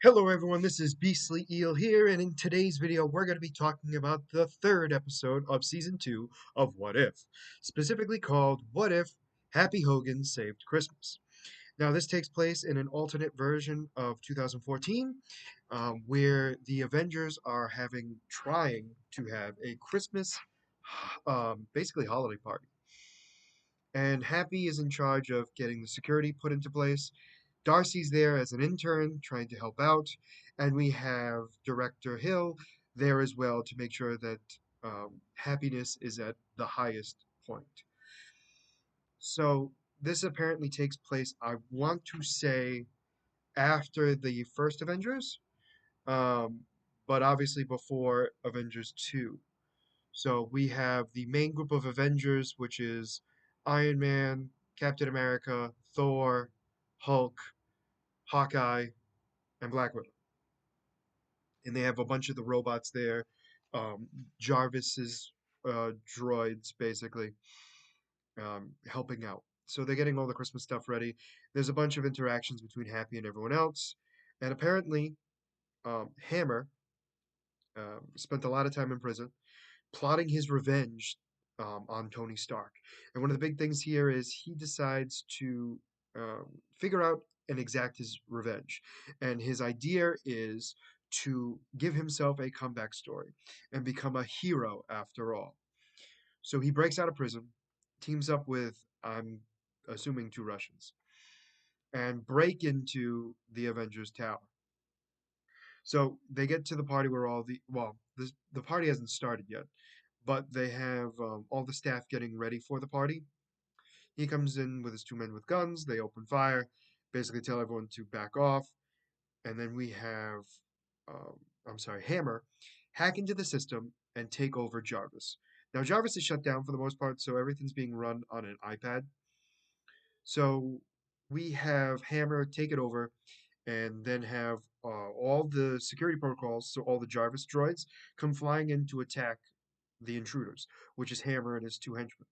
Hello everyone, this is Beastly Eel here, and in today's video we're going to be talking about the third episode of Season 2 of What If, specifically called What If Happy Hogan Saved Christmas. Now this takes place in an alternate version of 2014, where the Avengers are trying to have a Christmas, basically holiday party. And Happy is in charge of getting the security put into place. Darcy's there as an intern trying to help out, and we have Director Hill there as well to make sure that happiness is at the highest point. So this apparently takes place, I want to say, after the first Avengers, um, but obviously before Avengers 2. So we have the main group of Avengers, which is Iron Man, Captain America, Thor, Hulk, Hawkeye, and Black Widow. And they have a bunch of the robots there, Jarvis's droids, basically, helping out. So they're getting all the Christmas stuff ready. There's a bunch of interactions between Happy and everyone else. And apparently, Hammer spent a lot of time in prison plotting his revenge on Tony Stark. And one of the big things here is he decides to figure out and exact his revenge. And his idea is to give himself a comeback story and become a hero after all. So he breaks out of prison, teams up with, I'm assuming, two Russians, and break into the Avengers Tower. So they get to the party where the party hasn't started yet, but they have all the staff getting ready for the party. He comes in with his two men with guns. They open fire, basically tell everyone to back off. And then we have, Hammer hack into the system and take over Jarvis. Now, Jarvis is shut down for the most part, so everything's being run on an iPad. So we have Hammer take it over and then have all the security protocols, so all the Jarvis droids, come flying in to attack the intruders, which is Hammer and his two henchmen.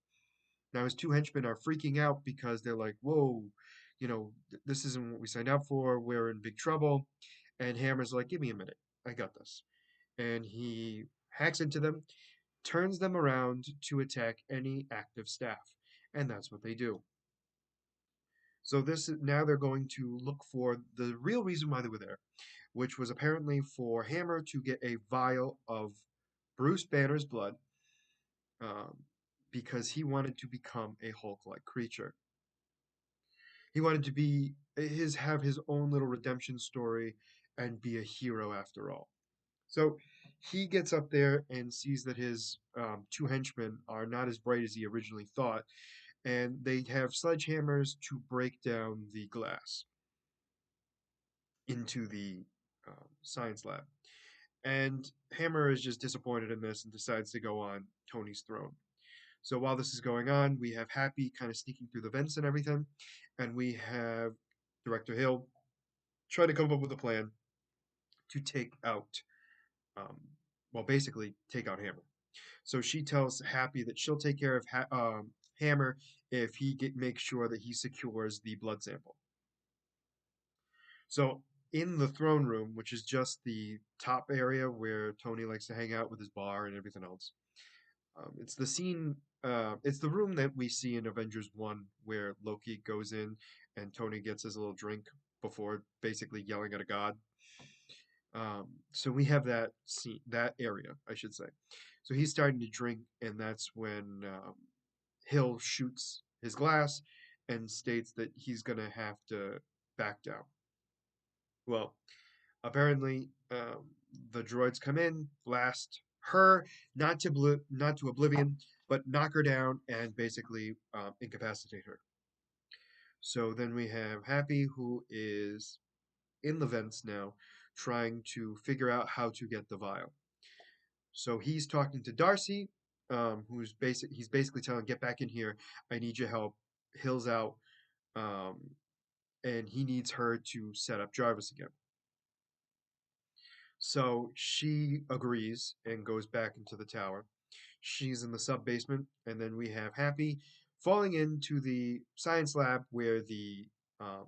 Now, his two henchmen are freaking out because they're like, whoa, this isn't what we signed up for. We're in big trouble. And Hammer's like, give me a minute. I got this. And he hacks into them, turns them around to attack any active staff. And that's what they do. So now they're going to look for the real reason why they were there, which was apparently for Hammer to get a vial of Bruce Banner's blood, um, because he wanted to become a Hulk-like creature. He wanted to have his own little redemption story and be a hero after all. So he gets up there and sees that his two henchmen are not as bright as he originally thought, and they have sledgehammers to break down the glass into the science lab. And Hammer is just disappointed in this and decides to go on Tony's throne. So while this is going on, we have Happy kind of sneaking through the vents and everything, and we have Director Hill trying to come up with a plan to um, basically take out Hammer. So she tells Happy that she'll take care of Hammer if makes sure that he secures the blood sample. So in the throne room, which is just the top area where Tony likes to hang out with his bar and everything else, it's the scene. It's the room that we see in Avengers 1 where Loki goes in and Tony gets his little drink before basically yelling at a god. So we have that scene, that area, I should say. So he's starting to drink, and that's when Hill shoots his glass and states that he's going to have to back down. Well, apparently, the droids come in, blast her, not to oblivion, but knock her down and basically incapacitate her. So then we have Happy, who is in the vents now, trying to figure out how to get the vial. So he's talking to Darcy, he's basically telling, get back in here. I need your help. Hill's out, um, and he needs her to set up Jarvis again. So she agrees and goes back into the tower. She's in the sub basement, and then we have Happy falling into the science lab where the uh,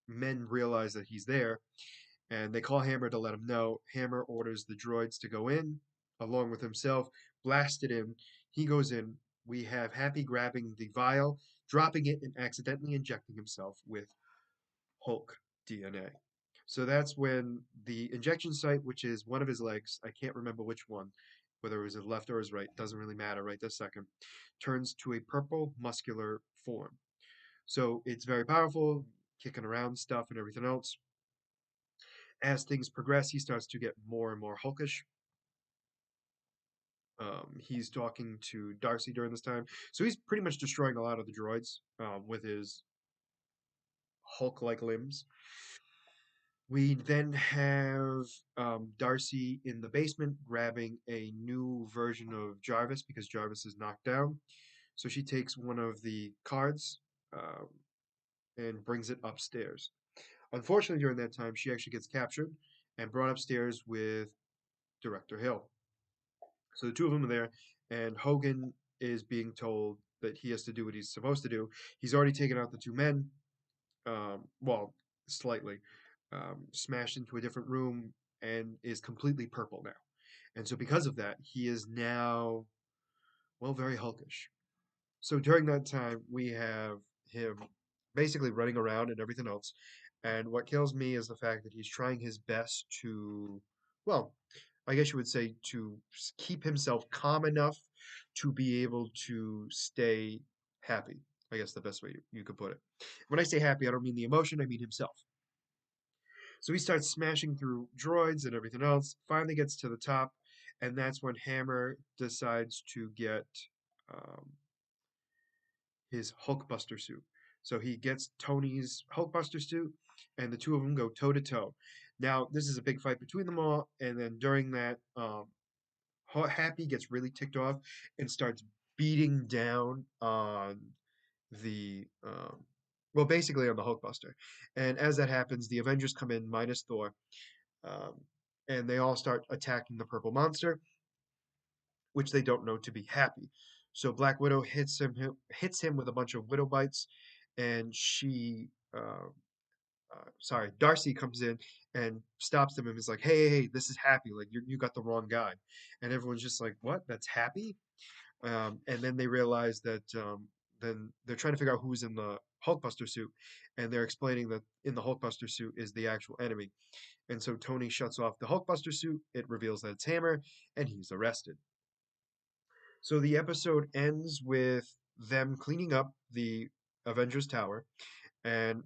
men realize that he's there, and they call Hammer to let him know. Hammer orders the droids to go in, along with himself, blasted in. He goes in. We have Happy grabbing the vial, dropping it, and accidentally injecting himself with Hulk DNA. So that's when the injection site, which is one of his legs, I can't remember which one, whether it was his left or his right, doesn't really matter right this second, turns to a purple muscular form. So it's very powerful, kicking around stuff and everything else. As things progress, he starts to get more and more hulkish. He's talking to Darcy during this time, so he's pretty much destroying a lot of the droids with his Hulk-like limbs. We then have Darcy in the basement grabbing a new version of Jarvis because Jarvis is knocked down. So she takes one of the cards um, and brings it upstairs. Unfortunately, during that time, she actually gets captured and brought upstairs with Director Hill. So the two of them are there, and Hogan is being told that he has to do what he's supposed to do. He's already taken out the two men, well, slightly, smashed into a different room, and is completely purple now. And so, because of that, he is now, well, very hulkish. So during that time, we have him basically running around and everything else. And what kills me is the fact that he's trying his best to, well, I guess you would say to keep himself calm enough to be able to stay happy. I guess the best way you could put it. When I say happy, I don't mean the emotion, I mean himself. So he starts smashing through droids and everything else, finally gets to the top, and that's when Hammer decides to get um, his Hulkbuster suit. So he gets Tony's Hulkbuster suit, and the two of them go toe to toe. Now, this is a big fight between them all, and then during that, Happy gets really ticked off and starts beating down on the, well, basically on the Hulkbuster. And as that happens, the Avengers come in minus Thor, um, and they all start attacking the purple monster, which they don't know to be Happy. So Black Widow hits him with a bunch of widow bites, and sorry, Darcy comes in and stops them and is like, "Hey, this is Happy. Like you got the wrong guy," and everyone's just like, "What? That's Happy?" And then they realize that then they're trying to figure out who's in the Hulkbuster suit, and they're explaining that in the Hulkbuster suit is the actual enemy. And so Tony shuts off the Hulkbuster suit. It reveals that it's Hammer, and he's arrested. So the episode ends with them cleaning up the Avengers Tower, and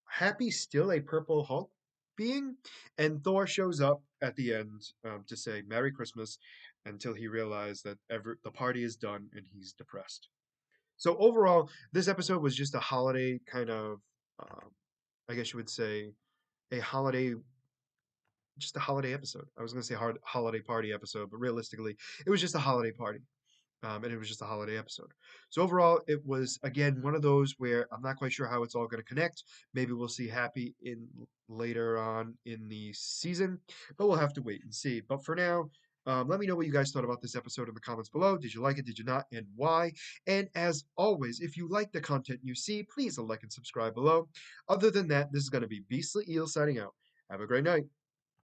Happy's still a Purple Hulk being, and Thor shows up at the end to say Merry Christmas until he realized that the party is done and he's depressed. So overall, this episode was just a holiday kind of, um, I guess you would say, a holiday just a holiday episode. I was going to say holiday party episode, but realistically, it was just a holiday party. And it was just a holiday episode. So overall, it was again one of those where I'm not quite sure how it's all going to connect. Maybe we'll see Happy in later on in the season, but we'll have to wait and see. But for now, let me know what you guys thought about this episode in the comments below. Did you like it? Did you not? And why? And as always, if you like the content you see, please like and subscribe below. Other than that, this is going to be Beastly Eel signing out. Have a great night.